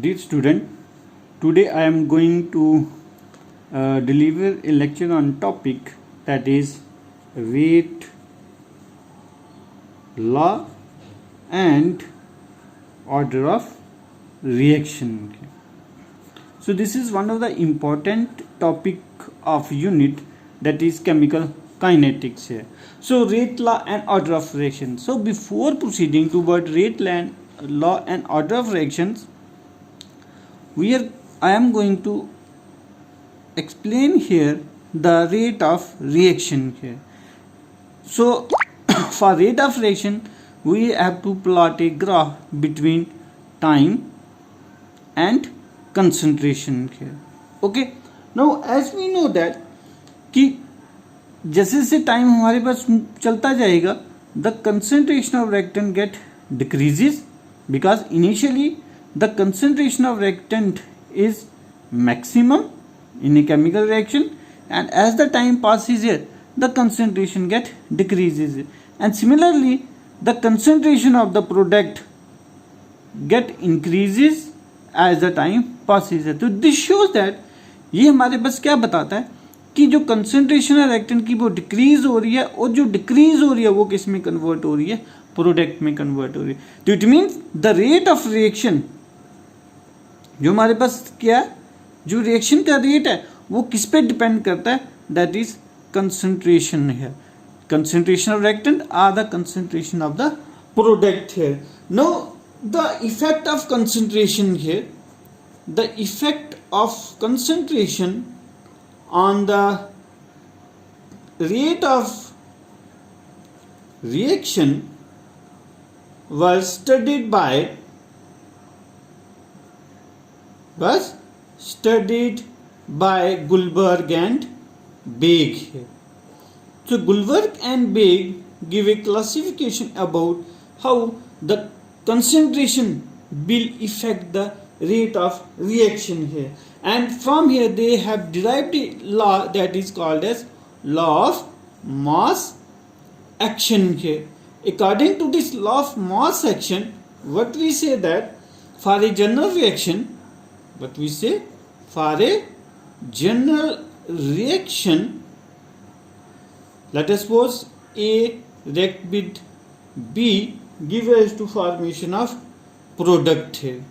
Dear student, today I am going to deliver a lecture on topic that is rate law and order of reaction. So this is one of the important topic of unit, that is chemical kinetics here. So rate law and order of reaction. So before proceeding toward rate law and order of reactions, I am going to explain here the rate of reaction here. So for rate of reaction, we have to plot a graph between time and concentration here. Okay, now as we know that कि जैसे जैसे time हमारे पास चलता जाएगा, the concentration of reactant get decreases because initially the concentration of reactant is maximum in a chemical reaction, and as the time passes here the concentration get decreases, and similarly the concentration of the product get increases as the time passes है. तो this shows that ये हमारे पास क्या बताता है कि जो कंसंट्रेशन है रिएक्टेंट की वो डिक्रीज हो रही है, और जो डिक्रीज हो रही है वो किस में कन्वर्ट हो रही है, प्रोडक्ट में कन्वर्ट हो रही है. तो it means the rate of reaction जो हमारे पास क्या है, जो रिएक्शन का रेट है वो किस पे डिपेंड करता है, दैट इज कंसंट्रेशन है. concentration of reactant or the concentration of the product here. Now the effect of concentration here, the effect of concentration on the rate of reaction was studied by Goldberg and Baig here. So Goldberg and Baig give a classification about how the concentration will affect the rate of reaction here, and from here they have derived a law that is called as law of mass action here. According to this law of mass action, what we say that for a general reaction, let us suppose A react with B, give rise to formation of product here.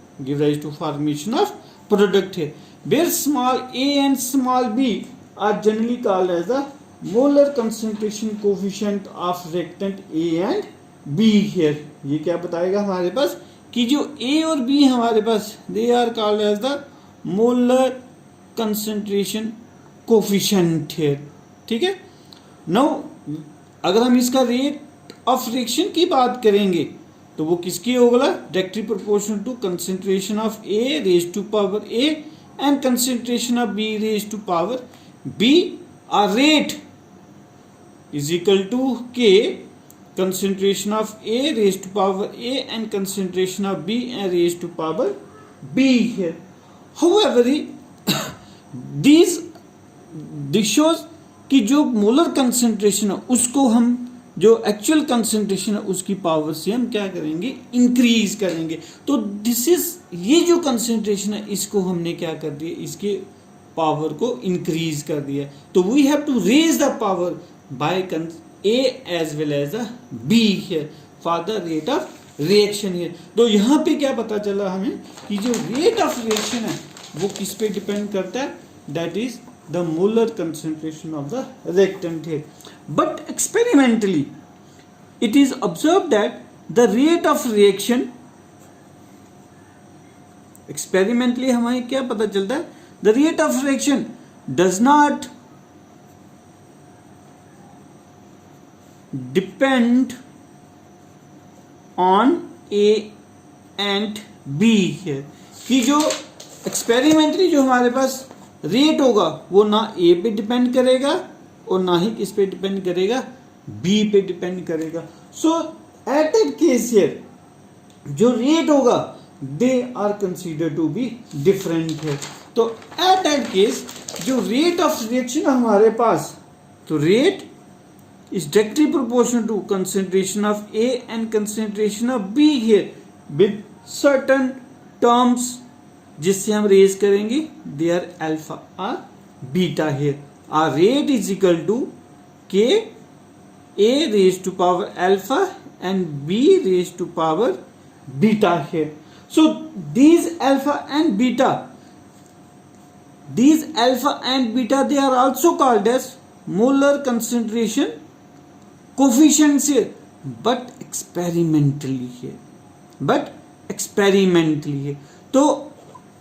Where small a and small b are generally called as the molar concentration coefficient of reactant A and B here. ये क्या बताएगा हमारे पास कि जो A और B हमारे पास, they are called as the molar concentration coefficient here. ठीक है. Now अगर हम इसका रेट ऑफ रिएक्शन की बात करेंगे तो वो किसकी होगा, directly proportional to concentration of A raise to power A and concentration of B raise to power B. Are rate is equal to K concentration of A raised to power A and concentration of B raised to power B here. However, this shows कि जो molar concentration है उसको हम, जो actual concentration है उसकी power से हम क्या करेंगे, इंक्रीज करेंगे. तो दिस इज, ये जो कंसंट्रेशन है इसको हमने क्या कर दिया, इसके पावर को इंक्रीज कर दिया. तो we have to raise the power by A as well as the B here for the rate of reaction here. तो यहाँ पे क्या पता चला हमें कि जो rate of reaction है वो किस पे डिपेंड करता है, that is the molar concentration of the reactant here. But experimentally it is observed that the rate of reaction, experimentally हमें क्या पता चलता है, the rate of reaction does not depend on A and B है. कि जो experimentally जो हमारे पास रेट होगा वो ना A पे डिपेंड करेगा और ना ही किस पे डिपेंड करेगा, B पे डिपेंड करेगा. So at that case here जो रेट होगा they are consider to be different है. तो एट दैट केस जो रेट ऑफ रिएक्शन हमारे पास, तो rate is directly proportional to concentration of A and concentration of B here, with certain terms जिससे हम रेज करेंगे देयर अल्फा और beta here. Our rate is equal to K A raise to power alpha and B raise to power beta here. So these alpha and beta they are also called as molar concentration coefficients here, but experimentally here। तो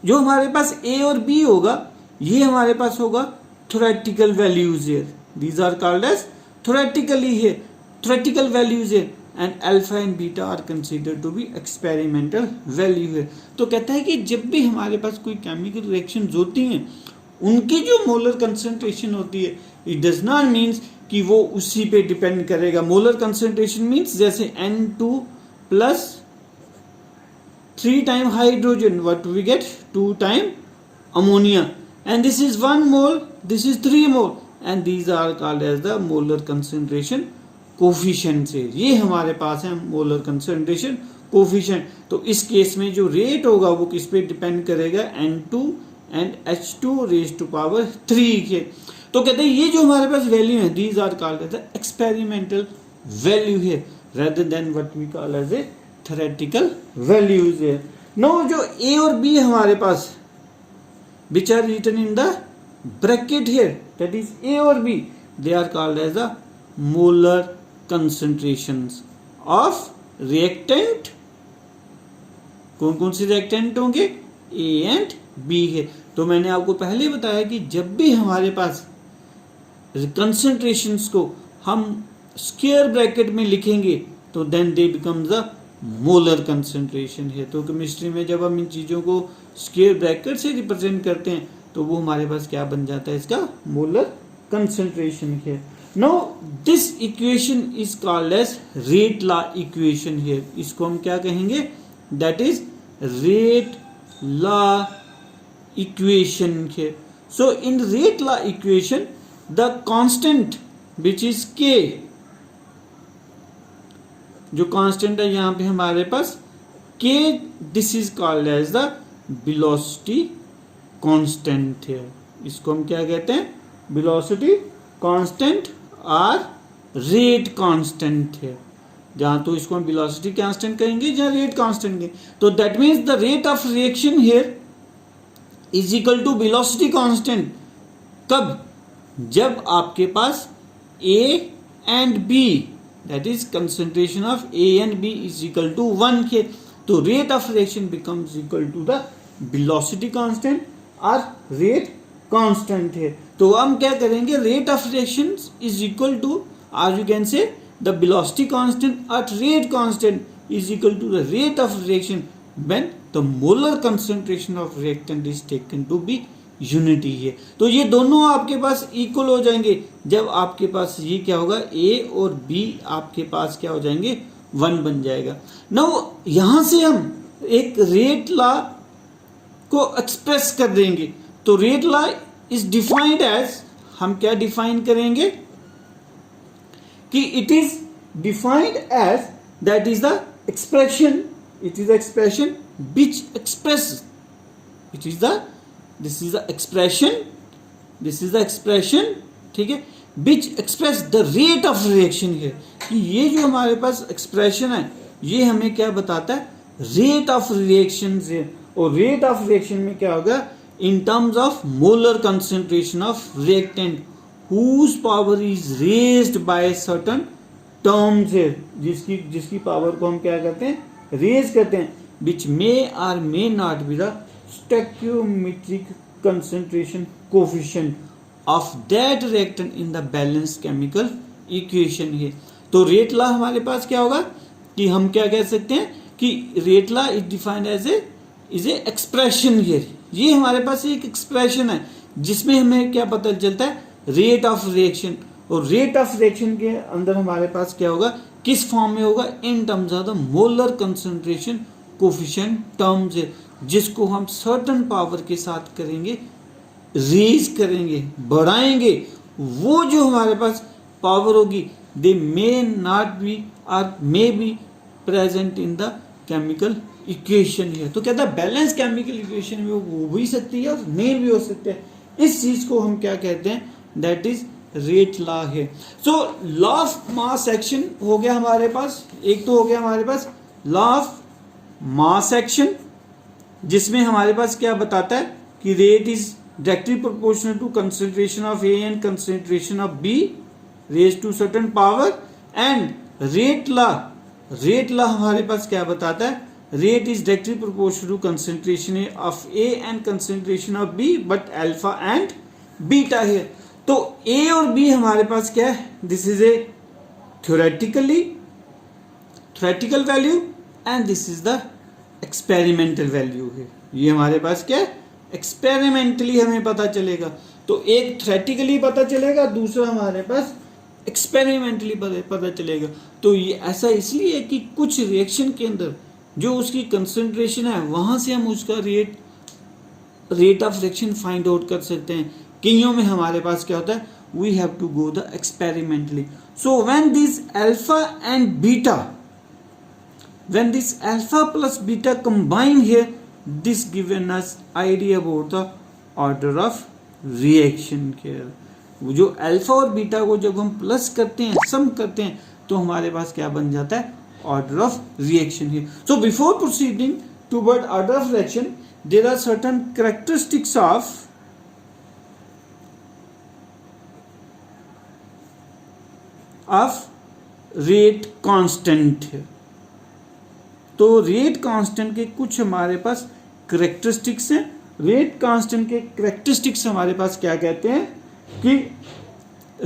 जो हमारे पास A और B होगा ये हमारे पास होगा theoretical values here, these are called as theoretical values here, and alpha and beta are considered to be experimental value here। तो कहता है कि जब भी हमारे पास कोई केमिकल रिएक्शंस होती हैं उनकी जो मोलर कंसंट्रेशन होती है इट डज नॉट मीन्स कि वो उसी पे डिपेंड करेगा। मोलर कंसंट्रेशन मीन्स जैसे N2 plus 3 time hydrogen what we get 2 time ammonia, and this is 1 mole, this is 3 mole, and these are called as the molar concentration coefficient से। ये हमारे पास है मोलर कंसंट्रेशन कोफिशिएंट। तो इस case में जो rate होगा वो किस पे डिपेंड करेगा N2 and H2 raise to power 3 के। तो कहते हैं ये जो हमारे पास वैल्यू है these are called as experimental value है rather than what we call as a theoretical values है। now जो A और B हमारे पास which are written in the bracket here, that is A और B, they are called as the molar concentrations of reactant। कौन कौन से reactant होंगे A and B है। तो मैंने आपको पहले बताया कि जब भी हमारे पास कंसंट्रेशंस को हम स्क्वायर ब्रैकेट में लिखेंगे तो then they becomes the molar concentration है। तो केमिस्ट्री में जब हम इन चीज़ों को स्क्वायर ब्रैकेट से रिप्रेजेंट करते हैं तो वो हमारे पास क्या बन जाता है, इसका मोलर कंसंट्रेशन है। Now this equation is called as rate law equation here. इसको हम क्या कहेंगे, that is rate law equation here. So in rate law equation the constant which is K, जो कांस्टेंट है यहां पे हमारे पास K, this is called as the velocity constant है। इसको हम क्या कहते हैं, वेलोसिटी कांस्टेंट और रेट कांस्टेंट है। जहां तो इसको हम वेलोसिटी कांस्टेंट कहेंगे, जहां रेट कांस्टेंट कहेंगे। तो that means the rate of reaction here is equal to velocity constant. कब, जब आपके पास A and B that is concentration of A and B is equal to 1 के, तो rate of reaction becomes equal to the velocity constant और rate constant है। तो हम क्या करेंगे, rate of reaction is equal to, और you can say the velocity constant और rate constant is equal to the rate of reaction when the molar concentration of reactant is taken to be unity है। तो ये दोनों आपके पास equal हो जाएंगे जब आपके पास ये क्या होगा, A और B आपके पास क्या हो जाएंगे, 1 बन जाएगा। नाउ यहां से हम एक रेट लॉ को एक्सप्रेस कर देंगे। तो rate law is defined as, हम क्या डिफाइन करेंगे कि it is defined as, that is the expression, it is expression which express, it is the, this is the expression, this is the expression, ठीक है, which express the rate of reaction here। कि ये जो हमारे पास expression है ये हमें क्या बताता है, रेट ऑफ रिएक्शन है। और रेट ऑफ रिएक्शन में क्या होगा, in terms of molar concentration of reactant whose power is raised by certain terms है, जिसकी पावर को हम क्या करते हैं, रेज करते हैं, which may or may not be the stoichiometric concentration coefficient of that reactant in the balanced chemical equation है। तो रेट लॉ हमारे पास क्या होगा कि हम क्या कह सकते हैं कि rate law is defined as a expression here. ये हमारे पास एक एक्सप्रेशन है जिसमें हमें क्या पता चलता है, रेट ऑफ रिएक्शन। और रेट ऑफ रिएक्शन के अंदर हमारे पास क्या होगा, किस फॉर्म में होगा, in terms of the molar concentration coefficient terms है, जिसको हम सर्टन पावर के साथ करेंगे, रेज करेंगे, बढ़ाएंगे। वो जो हमारे पास पावर होगी, दे मे नॉट बी और may be present in the chemical equation है। तो कहता है बैलेंस केमिकल इक्वेशन में वो हो भी सकती है और नहीं भी हो सकती है। इस चीज को हम क्या कहते हैं, दैट इज रेट लॉ है। So law of mass action हो गया हमारे पास, एक तो हो गया हमारे पास लॉ ऑफ मास एक्शन, जिसमें हमारे पास क्या बताता है कि rate is directly proportional to concentration of A and concentration of B raise to certain power. And rate law हमारे पास क्या बताता है, rate is directly proportional to concentration of A and concentration of B but alpha and beta है। तो ए और B हमारे पास क्या है, this is a theoretical value and this is the experimental value है। ये हमारे पास क्या है, एक्सपेरिमेंटली हमें पता चलेगा। तो एक थ्योरेटिकली पता चलेगा, दूसरा हमारे पास एक्सपेरिमेंटली पता चलेगा। तो ये ऐसा इसलिए है कि कुछ रिएक्शन के अंदर जो उसकी कंसंट्रेशन है वहां से हम उसका rate of reaction find out कर सकते हैं। कईयों में हमारे पास क्या होता है, we have to go the experimentally. So when this alpha and beta, when this alpha plus beta combine here, this given us idea about the order of reaction here। वो जो अल्फा और बीटा को जब हम plus करते हैं, सम करते हैं, तो हमारे पास क्या बन जाता है, ऑर्डर ऑफ रिएक्शन है। So before proceeding toward order of reaction there are certain characteristics of rate constant है। तो रेट कांस्टेंट के कुछ हमारे पास करेक्टरिस्टिक्स हैं। रेट कांस्टेंट के करेक्टरिस्टिक्स हमारे पास क्या कहते हैं कि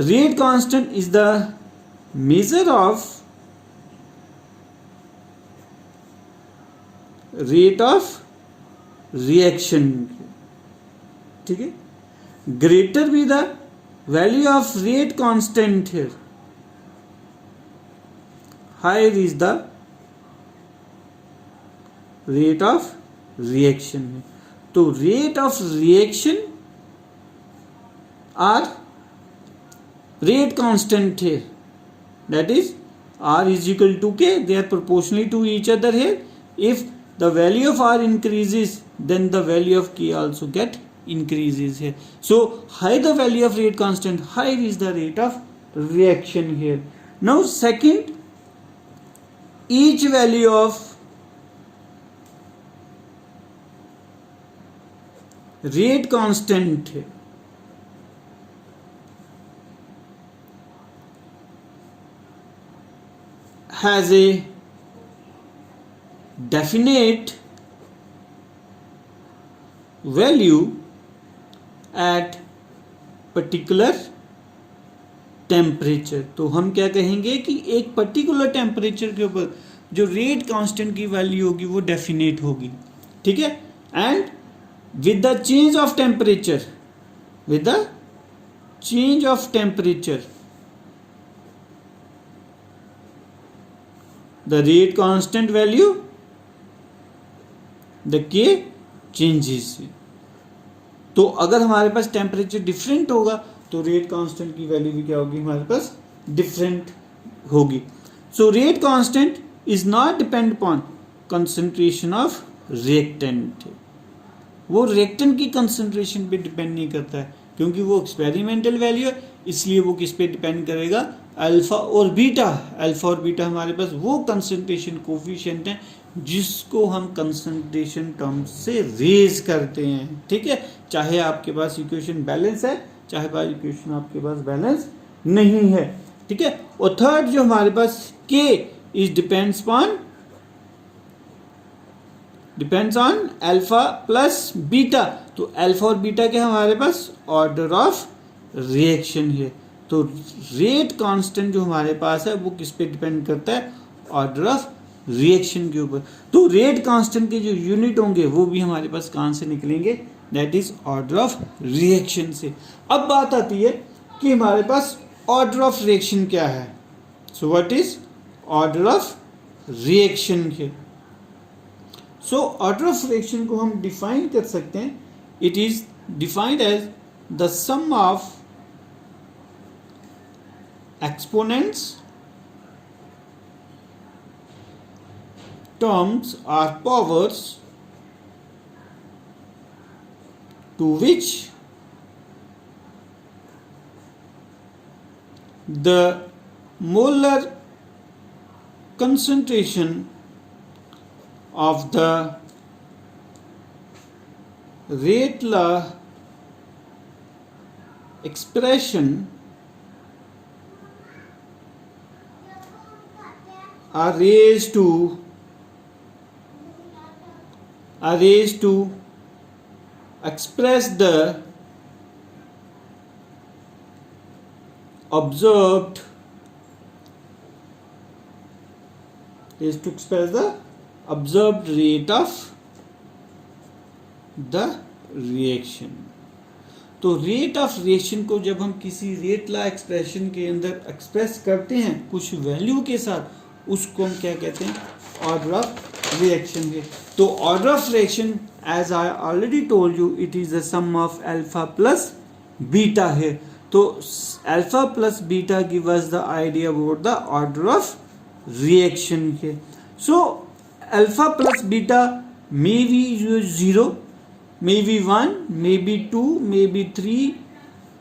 rate constant is the measure of rate of reaction, ठीक है। Greater be the value of rate constant here, higher is the rate of reaction है। तो rate of reaction are rate constant है, that is R is equal to K, they are proportionally to each other है। If the value of R increases then the value of K also get increases है। So high the value of rate constant, higher is the rate of reaction here. Now second, each value of rate constant है has a definite value at particular temperature। तो हम क्या कहेंगे कि एक particular temperature के ऊपर जो रेट कांस्टेंट की वैल्यू होगी वो डेफिनेट होगी, ठीक है। And with the change of temperature, with the change of temperature, the rate constant value, the K changes। तो अगर हमारे पास टेम्परेचर डिफरेंट होगा तो रेट कांस्टेंट की वैल्यू भी क्या होगी, हमारे पास डिफरेंट होगी। So rate constant is not depend upon concentration of reactant, वो रिएक्टेंट की कंसंट्रेशन पे डिपेंड नहीं करता है, क्योंकि वो एक्सपेरिमेंटल वैल्यू है, इसलिए वो किस पे डिपेंड करेगा, अल्फा और बीटा। अल्फा और बीटा हमारे पास वो कंसंट्रेशन कोफिशिएंट है जिसको हम कंसंट्रेशन टर्म्स से रेज करते हैं, ठीक है। चाहे आपके पास इक्वेशन बैलेंस है, चाहे इक्वेशन आपके पास बैलेंस नहीं है, ठीक है। और थर्ड जो हमारे पास के is depends on alpha plus beta. तो अल्फा और बीटा के हमारे पास ऑर्डर ऑफ रिएक्शन है। तो रेट कांस्टेंट जो हमारे पास है वो किस पे डिपेंड करता है, ऑर्डर ऑफ रिएक्शन के ऊपर। तो रेट कांस्टेंट के जो यूनिट होंगे वो भी हमारे पास कहां से निकलेंगे, that is order of reaction से। अब बात आती है कि हमारे पास ऑर्डर ऑफ रिएक्शन क्या है। So what is order of reaction है। सो ऑर्डर ऑफ रिएक्शन को हम डिफाइन कर सकते हैं, it is defined as the sum of exponents terms are powers to which the molar concentration of the rate law expression are raised to express the observed rate of the reaction। तो rate of reaction को जब हम किसी rate ला expression के अंदर express करते हैं कुछ वैल्यू के साथ, उसको हम क्या कहते हैं, ऑर्डर ऑफ रिएक्शन है। तो order of reaction as I already told you it is the sum of alpha plus beta है। तो alpha plus beta give us the idea about the order of reaction है। So alpha plus beta may be 0, may be 1, may be 2, may be 3,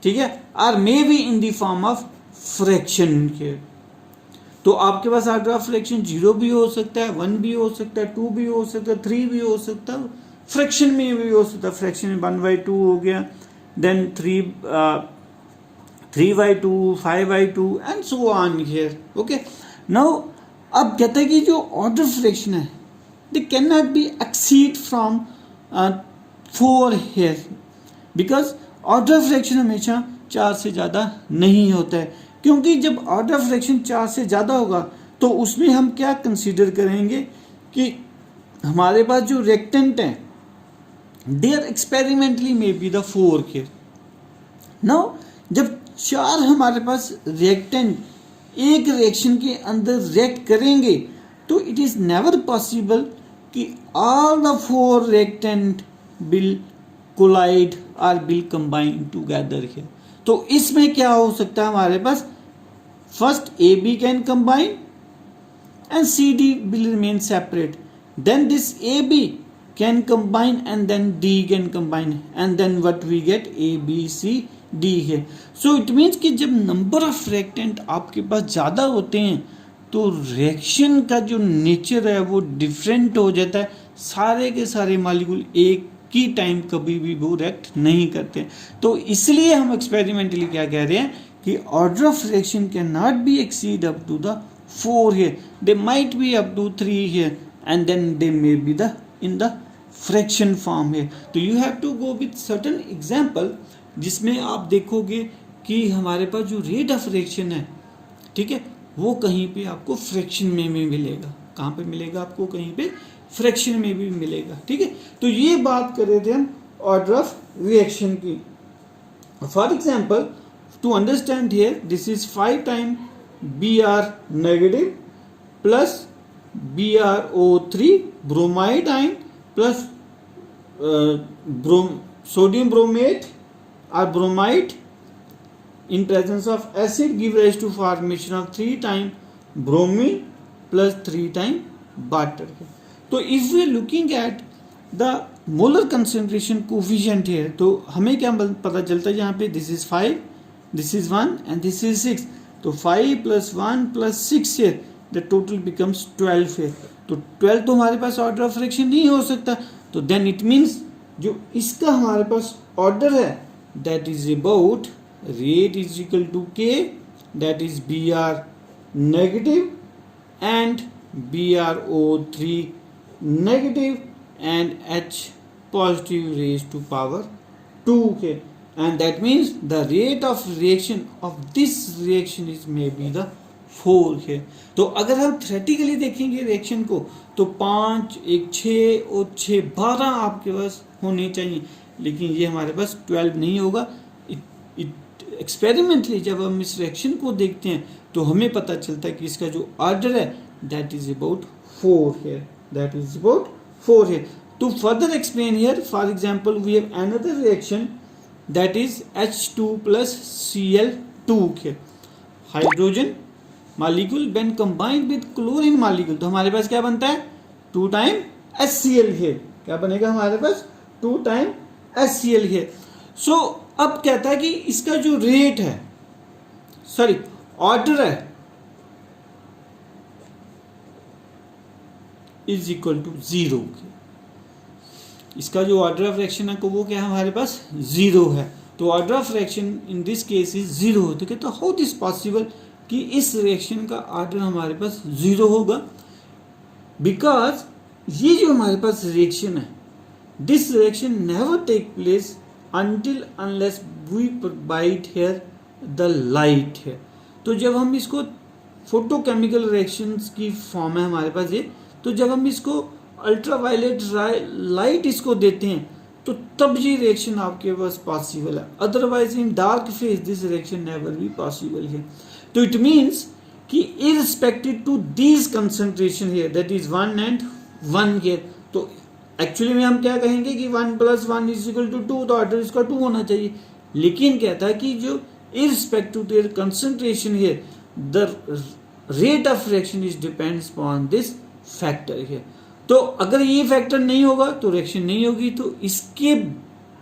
ठीक है, और may be in the form of fraction के। तो आपके पास order of fraction 0 भी हो सकता है, 1 भी हो सकता है, 2 भी हो सकता है, 3 भी हो सकता है, फ्रैक्शन में भी हो सकता है। फ्रैक्शन में 1/2 हो गया, then 3/2, 5/2 and so on here. Okay, now अब कहते हैं कि जो ऑर्डर फ्रैक्शन है they can not be exceed from 4 here, because order fraction हमेशा 4 से ज़्यादा नहीं होता है। क्योंकि जब ऑर्डर फ्रैक्शन 4 से ज़्यादा होगा तो उसमें हम क्या कंसीडर करेंगे कि हमारे पास जो रिएक्टेंट हैं there experimentally may be the 4 here. Now जब 4 हमारे पास रिएक्टेंट एक रिएक्शन के अंदर रिएक्ट करेंगे तो इट इज़ नेवर पॉसिबल कि all the 4 reactant will collide or will combine together here। तो इसमें क्या हो सकता है, हमारे पास first AB can combine and CD will remain separate, then this AB can combine and then D can combine and then what we get A B C D है। so it means कि जब number of reactant आपके पास ज़्यादा होते हैं तो reaction का जो नेचर है वो डिफरेंट हो जाता है। सारे के सारे मॉलिक्यूल एक की टाइम कभी भी वो रिएक्ट नहीं करते। तो इसलिए हम एक्सपेरिमेंटली क्या कह रहे हैं कि order of reaction can not be exceed up to the 4 here, they might be up to 3 here and then they may be the in the fraction form here. तो you have to go with certain example जिसमें आप देखोगे कि हमारे पास जो rate of reaction है, ठीक है, वो कहीं पे आपको फ्रैक्शन में मिलेगा। कहाँ पे मिलेगा आपको, कहीं पे फ्रैक्शन में भी मिलेगा। ठीक है, तो ये बात कर रहे थे हम ऑर्डर ऑफ रिएक्शन की। For example to understand here this is 5 time Br negative plus BrO3 bromide ion plus sodium bromate और bromide in presence of acid give rise to formation of 3 time bromine plus 3 time water। तो if we are looking at the molar concentration coefficient here, तो हमें क्या पता चलता है, यहाँ पे this is 5, this is 1 and this is 6, तो 5 plus 1 plus 6 here the total becomes 12 here। तो 12 तो हमारे पास ऑर्डर ऑफ फ्रैक्शन नहीं हो सकता, तो then it means जो इसका हमारे पास ऑर्डर है that is about rate is equal to K, that is Br negative and BrO3 negative and H positive raised to power 2K, and that means the rate of reaction of this reaction is maybe the 4K। तो अगर हम theoretically देखेंगे reaction को तो 5, 1 6 और 6 12 आपके पास होने चाहिए, लेकिन ये हमारे पास 12 नहीं होगा। एक्सपेरिमेंटली जब हम इस रिएक्शन को देखते हैं तो हमें पता चलता है कि इसका जो ऑर्डर है that is about 4 here, that is about 4 here. To further explain here, for example we have another reaction that is H2 plus Cl2 here. Hydrogen molecule when combined with chlorine molecule, तो हमारे पास क्या बनता है 2 time HCl here, क्या बनेगा हमारे पास 2 time HCl here. सो अब कहता है कि इसका जो रेट है, सॉरी ऑर्डर है, इज इक्वल टू 0। इसका जो ऑर्डर ऑफ रिएक्शन है वो क्या है हमारे पास 0 है। तो order of reaction in this case is 0। तो कहते हाउ दिस पॉसिबल कि इस रिएक्शन का ऑर्डर हमारे पास 0 होगा, बिकॉज ये जो हमारे पास रिएक्शन है, this reaction never take place until unless we provide here the light है। तो जब हम इसको फोटोकेमिकल रिएक्शंस की फॉर्म है हमारे पास ये, तो जब हम इसको अल्ट्रावायलेट लाइट इसको देते हैं तो तब ये रिएक्शन आपके पास पॉसिबल है, otherwise in dark phase this reaction never be possible है। तो इट मीन्स कि irrespective to these concentration here, that is 1 and 1 here, तो एक्चुअली में हम क्या कहेंगे कि 1 + 1 = 2, तो ऑर्डर इसका 2 होना चाहिए। लेकिन कहता है कि जो irrespective to their concentration here the rate of reaction is depends upon this factor here. तो अगर ये फैक्टर नहीं होगा तो रिएक्शन नहीं होगी। तो इसके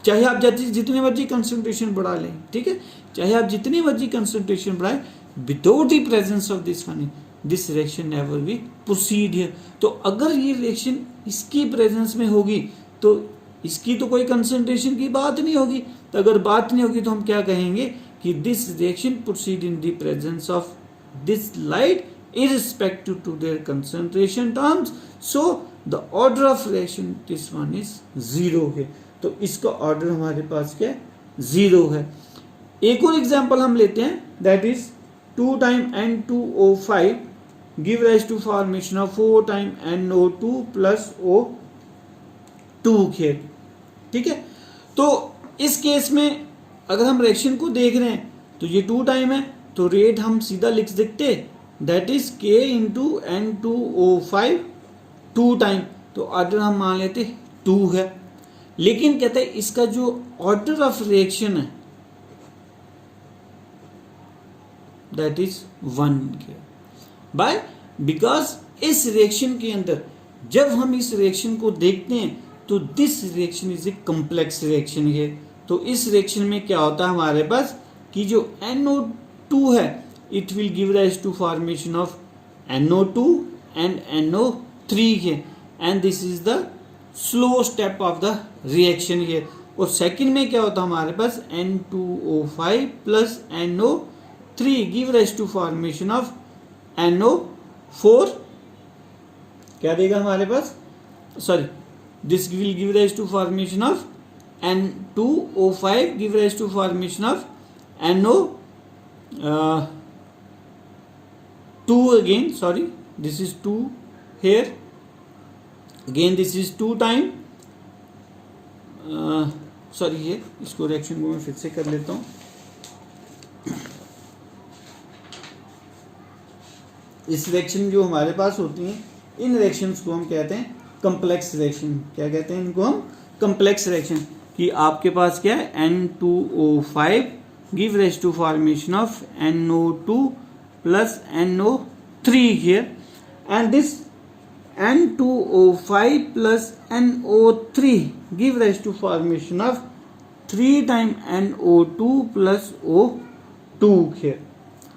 चाहे आप जितने मर्जी कंसंट्रेशन बढ़ा लें, ठीक है, चाहे आप जितनी मर्जी कंसंट्रेशन बढ़ाएं, without the presence of this one this reaction never be proceed here. तो अगर ये रिएक्शन इसकी प्रेजेंस में होगी तो इसकी तो कोई कंसंट्रेशन की बात नहीं होगी। तो अगर बात नहीं होगी तो हम क्या कहेंगे कि this reaction proceed in the presence of this light irrespective to their concentration terms, so the order of reaction this one is 0 है। तो इसका ऑर्डर हमारे पास क्या है 0 है। एक और एग्जांपल हम लेते हैं, that is 2 time N2O5 give rise to formation of 4 time NO2 plus O2 here, ठीक है। तो इस केस में अगर हम रिएक्शन को देख रहे हैं तो ये 2 टाइम है, तो रेट हम सीधा लिख सकते that is K × N2O5 2 time, तो ऑर्डर हम मान लेते 2 है। लेकिन कहते हैं इसका जो ऑर्डर ऑफ रिएक्शन है दैट इज 1 बाय, बिकॉज इस रिएक्शन के अंदर जब हम इस रिएक्शन को देखते हैं तो this reaction is a complex reaction है। तो इस रिएक्शन में क्या होता है हमारे पास कि जो NO2 है it will give rise to formation of NO2 and NO3 here, and this is the slow step of the reaction here। और सेकंड में क्या होता है हमारे पास N2O5 plus NO3 give rise to formation of NO4, क्या देगा हमारे पास, sorry this will give rise to formation of N2O5 give rise to formation of NO2 again, sorry this is 2 here, again this is 2 time, sorry ये इसको reaction को मैं फिर से कर लेता हूँ। इस रिएक्शन जो हमारे पास होती हैं इन रिएक्शंस को हम कहते हैं कॉम्प्लेक्स रिएक्शन। क्या कहते हैं इनको हम, कॉम्प्लेक्स रिएक्शन। कि आपके पास क्या है N2O5 give rise to formation of NO2 plus NO3 here, and this N2O5 plus NO3 give rise to formation of 3 time NO2 plus O2 here,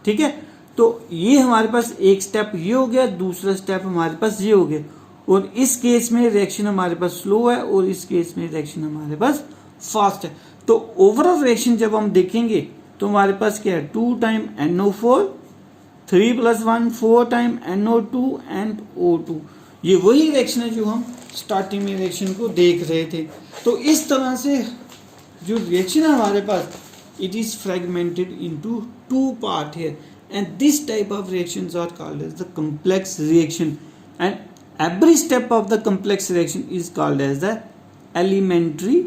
ठीक है। तो ये हमारे पास एक स्टेप ये हो गया, दूसरा स्टेप हमारे पास ये हो गया। और इस केस में रिएक्शन हमारे पास स्लो है और इस केस में रिएक्शन हमारे पास फास्ट है। तो ओवरऑल रिएक्शन जब हम देखेंगे तो हमारे पास क्या है 2 time NO4 3 + 1 4 time NO2 and O2। ये वही रिएक्शन है जो हम स्टार्टिंग में रिएक्शन को देख रहे थे। तो इस तरह से जो रिएक्शन है हमारे पास it is fragmented into 2 part here, and this type of reactions are called as the complex reaction, and every step of the complex reaction is called as the elementary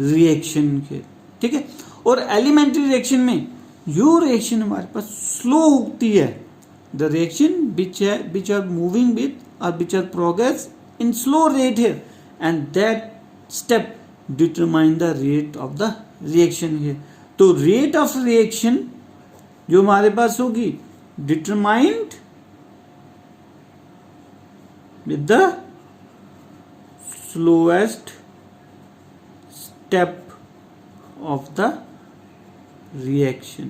reaction here, ठीक है। और elementary reaction में जो reaction हमारे पास slow होती है, the reaction which are moving with or which are progress in slow rate here, and that step determine the rate of the reaction here। तो rate of reaction जो हमारे पास होगी determined with the slowest step of the reaction.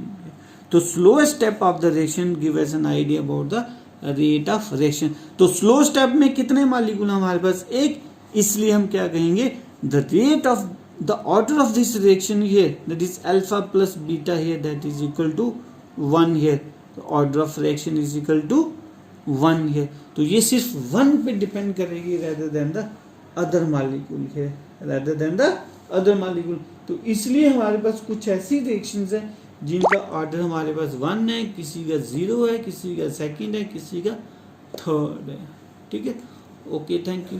तो slowest step of the reaction give us an idea about the rate of reaction. तो slow step में कितने molecule हमारे पास? एक, इसलिए हम क्या कहेंगे? The rate of the order of this reaction here, that is alpha plus beta here, that is equal to 1 here. The order of reaction is equal to 1 here. तो ये सिर्फ 1 पे डिपेंड करेगी rather than the other molecule here, rather than the other molecule. तो इसलिए हमारे पास कुछ ऐसी रिएक्शंस हैं जिनका ऑर्डर हमारे पास 1 है, किसी का 0 है, किसी का सेकंड है, किसी का थर्ड है. ठीक है. Okay, thank you.